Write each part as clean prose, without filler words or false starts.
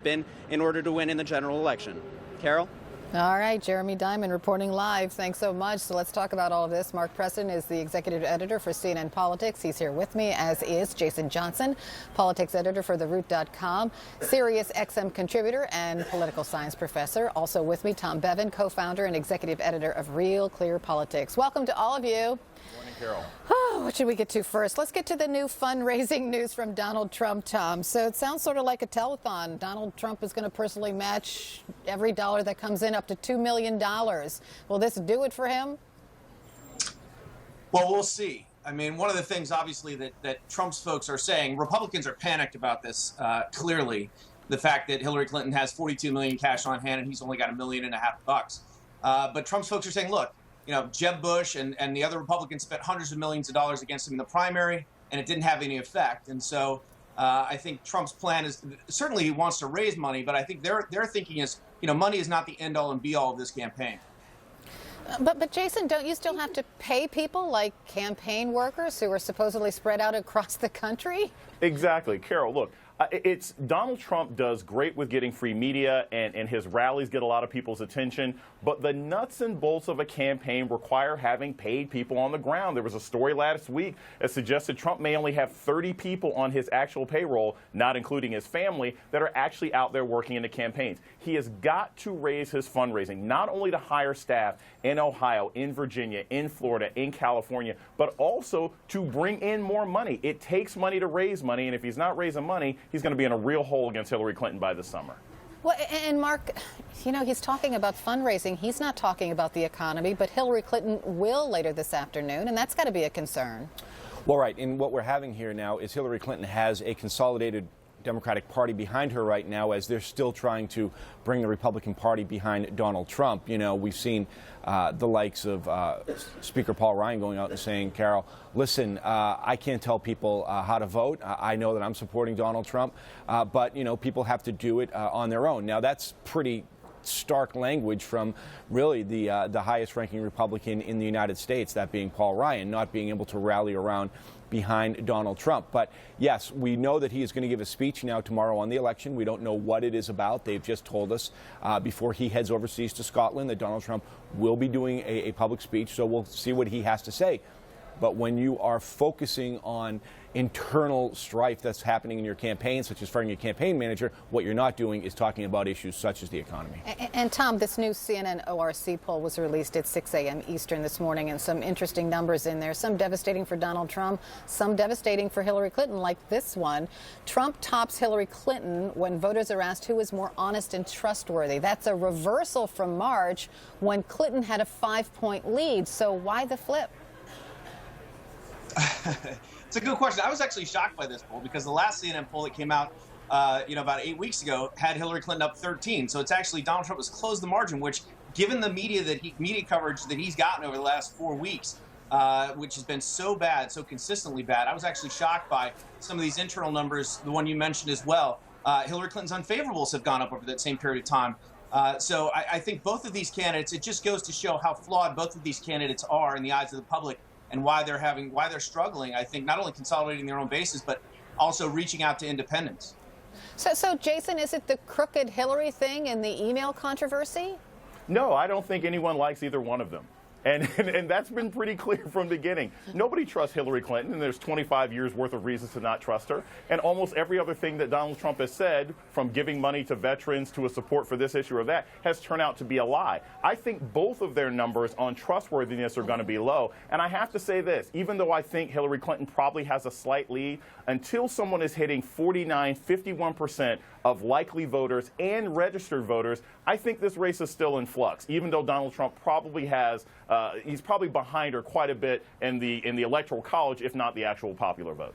been in order to win in the general election. Carol? All right, Jeremy Diamond reporting live. Thanks so much. So let's talk about all of this. Mark Preston is the executive editor for CNN Politics. He's here with me, as is Jason Johnson, politics editor for TheRoot.com, Sirius XM contributor and political science professor. Also with me, Tom Bevan, co-founder and executive editor of Real Clear Politics. Welcome to all of you. Morning, Carol. Oh, what should we get to first? Let's get to the new fundraising news from Donald Trump, Tom. So it sounds sort of like a telethon. Donald Trump is going to personally match every dollar that comes in up to $2 million. Will this do it for him? Well, we'll see. I mean, one of the things, obviously, that Trump's folks are saying, Republicans are panicked about this, clearly, the fact that Hillary Clinton has $42 million cash on hand and he's only got $1.5 million bucks. But Trump's folks are saying, look, you know, Jeb Bush and the other Republicans spent hundreds of millions of dollars against him in the primary, and it didn't have any effect. And so I think Trump's plan is, certainly he wants to raise money, but I think their thinking is, you know, money is not the end-all and be-all of this campaign. But Jason, don't you still have to pay people like campaign workers who are supposedly spread out across the country? Exactly. Carol, look, it's Donald Trump does great with getting free media, and his rallies get a lot of people's attention. But the nuts and bolts of a campaign require having paid people on the ground. There was a story last week that suggested Trump may only have 30 people on his actual payroll, not including his family, that are actually out there working in the campaigns. He has got to raise his fundraising, not only to hire staff in Ohio, in Virginia, in Florida, in California, but also to bring in more money. It takes money to raise money, and if he's not raising money, he's going to be in a real hole against Hillary Clinton by this summer. Well, and Mark, you know, he's talking about fundraising. He's not talking about the economy, but Hillary Clinton will later this afternoon, and that's got to be a concern. Well, right. And what we're having here now is Hillary Clinton has a consolidated Democratic Party behind her right now as they're still trying to bring the Republican Party behind Donald Trump. You know, we've seen the likes of Speaker Paul Ryan going out and saying, Carol, listen, I can't tell people how to vote. I know that I'm supporting Donald Trump, but, you know, people have to do it on their own. Now, that's pretty stark language from really the highest ranking Republican in the United States, that being Paul Ryan, not being able to rally around behind Donald Trump. But yes, we know that he is going to give a speech now tomorrow on the election. We don't know what it is about. They've just told us before he heads overseas to Scotland that Donald Trump will be doing a public speech, so we'll see what he has to say. But when you are focusing on internal strife that's happening in your campaign, such as firing your campaign manager, what you're not doing is talking about issues such as the economy. And Tom, this new CNN ORC poll was released at 6 a.m. Eastern this morning, and some interesting numbers in there, some devastating for Donald Trump, some devastating for Hillary Clinton, like this one. Trump tops Hillary Clinton when voters are asked who is more honest and trustworthy. That's a reversal from March when Clinton had a 5-point lead. So why the flip? It's a good question. I was actually shocked by this poll because the last CNN poll that came out, about 8 weeks ago had Hillary Clinton up 13. So it's actually Donald Trump has closed the margin, which, given the media coverage that he's gotten over the last 4 weeks, which has been so bad, so consistently bad, I was actually shocked by some of these internal numbers. The one you mentioned as well. Hillary Clinton's unfavorables have gone up over that same period of time. So I think both of these candidates, it just goes to show how flawed both of these candidates are in the eyes of the public, and why they're struggling, I think, not only consolidating their own bases, but also reaching out to independents. So Jason, is it the crooked Hillary thing and the email controversy? No, I don't think anyone likes either one of them. And that's been pretty clear from the beginning. Nobody trusts Hillary Clinton, and there's 25 years worth of reasons to not trust her. And almost every other thing that Donald Trump has said, from giving money to veterans to a support for this issue or that, has turned out to be a lie. I think both of their numbers on trustworthiness are going to be low. And I have to say this, even though I think Hillary Clinton probably has a slight lead, until someone is hitting 49, 51% of likely voters and registered voters, I think this race is still in flux, even though Donald Trump probably has, he's probably behind her quite a bit in the Electoral College, if not the actual popular vote.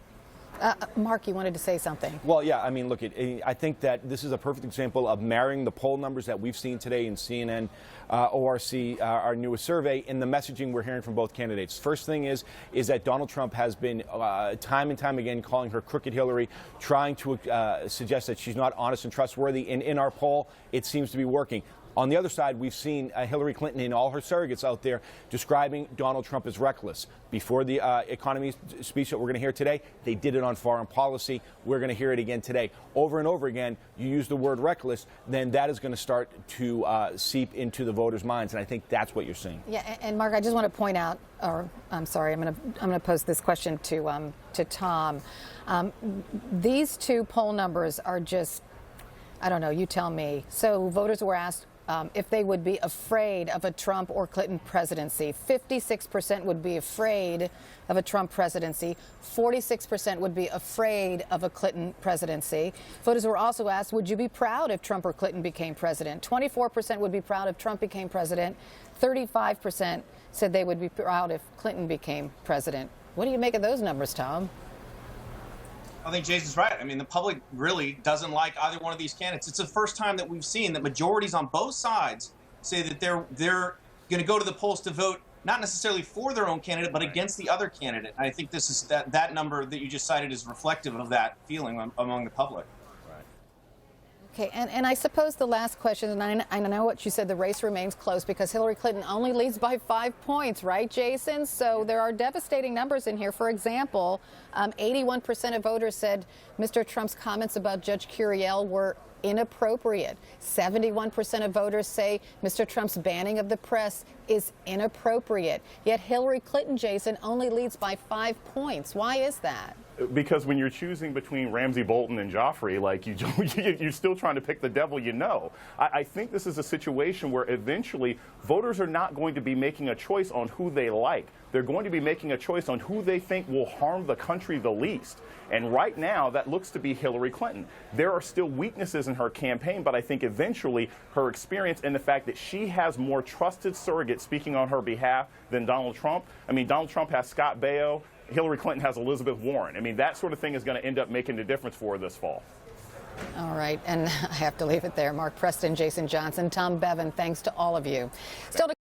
Mark, you wanted to say something. Well, yeah, I mean, look, I think that this is a perfect example of marrying the poll numbers that we've seen today in CNN, ORC, our newest survey, and the messaging we're hearing from both candidates. First thing is that Donald Trump has been time and time again calling her crooked Hillary, trying to suggest that she's not honest and trustworthy. And in our poll, it seems to be working. On the other side, we've seen Hillary Clinton and all her surrogates out there describing Donald Trump as reckless. Before the economy speech that we're going to hear today, they did it on foreign policy. We're going to hear it again today. Over and over again, you use the word reckless, then that is going to start to seep into the voters' minds, and I think that's what you're seeing. Yeah, and Mark, I just want to point out, or I'm sorry, I'm going to pose this question to Tom. These two poll numbers are just, I don't know, you tell me. So voters were asked if they would be afraid of a Trump or Clinton presidency. 56% would be afraid of a Trump presidency. 46% would be afraid of a Clinton presidency. Voters were also asked, would you be proud if Trump or Clinton became president? 24% would be proud if Trump became president. 35% said they would be proud if Clinton became president. What do you make of those numbers, Tom? I think Jason's right. I mean, the public really doesn't like either one of these candidates. It's the first time that we've seen that majorities on both sides say that they're going to go to the polls to vote not necessarily for their own candidate, but against the other candidate. And I think this is that number that you just cited is reflective of that feeling among the public. Okay, and I suppose the last question, and I know what you said, the race remains close because Hillary Clinton only leads by 5 points, right, Jason? So there are devastating numbers in here. For example, 81% of voters said Mr. Trump's comments about Judge Curiel were inappropriate. 71% of voters say Mr. Trump's banning of the press is inappropriate. Yet Hillary Clinton, Jason, only leads by 5 points. Why is that? Because when you're choosing between Ramsey Bolton and Joffrey, like you're still trying to pick the devil you know. I think this is a situation where eventually voters are not going to be making a choice on who they like. They're going to be making a choice on who they think will harm the country the least. And right now, that looks to be Hillary Clinton. There are still weaknesses in her campaign, but I think eventually her experience and the fact that she has more trusted surrogates speaking on her behalf than Donald Trump. I mean, Donald Trump has Scott Baio. Hillary Clinton has Elizabeth Warren. I mean, that sort of thing is going to end up making the difference for her this fall. All right, and I have to leave it there. Mark Preston, Jason Johnson, Tom Bevan, thanks to all of you. Still to